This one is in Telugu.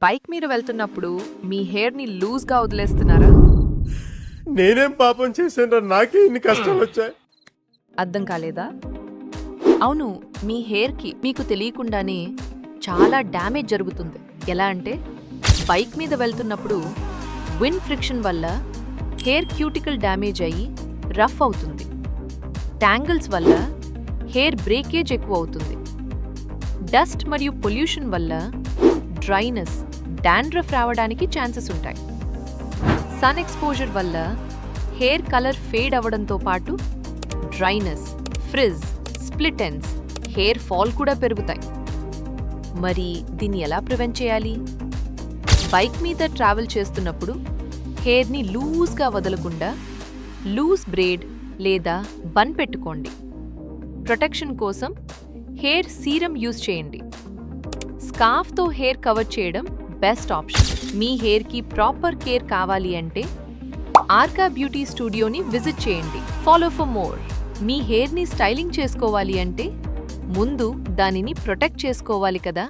బైక్ మీద వెళ్తున్నప్పుడు మీ హెయిర్ని లూజ్గా వదిలేస్తున్నారా? నేనేం పాపం చేశాను, నాకే ఇన్ని కష్టాలు వచ్చాయి. అర్థం కాలేదా? అవును, మీ హెయిర్కి మీకు తెలియకుండానే చాలా డ్యామేజ్ జరుగుతుంది. ఎలా అంటే, బైక్ మీద వెళ్తున్నప్పుడు విండ్ ఫ్రిక్షన్ వల్ల హెయిర్ క్యూటికల్ డ్యామేజ్ అయ్యి రఫ్ అవుతుంది. ట్యాంగిల్స్ వల్ల హెయిర్ బ్రేకేజ్ ఎక్కువ అవుతుంది. డస్ట్ మరియు పొల్యూషన్ వల్ల డ్రైనెస్, డాండ్రఫ్ రావడానికి ఛాన్సెస్ ఉంటాయి. సన్ ఎక్స్పోజర్ వల్ల హెయిర్ కలర్ ఫేడ్ అవ్వడంతో పాటు dryness, fridge, split ends, hair fall కూడా పెరుగుతాయి. మరి దీన్ని ఎలా ప్రివెంట్ చేయాలి? బైక్ మీద ట్రావెల్ చేస్తున్నప్పుడు హెయిర్ని లూజ్గా వదలకుండా లూజ్ బ్రేడ్ లేదా బన్ పెట్టుకోండి. ప్రొటెక్షన్ కోసం హెయిర్ సీరం యూజ్ చేయండి. స్కార్ఫ్తో హెయిర్ కవర్ చేయడం బెస్ట్ ఆప్షన్. మీ హెయిర్కి ప్రాపర్ కేర్ కావాలి అంటే ఆర్కా బ్యూటీ స్టూడియోని విజిట్ చేయండి. Follow for more. మీ హెయిర్ని స్టైలింగ్ చేసుకోవాలి అంటే ముందు దానిని ప్రొటెక్ట్ చేసుకోవాలి కదా.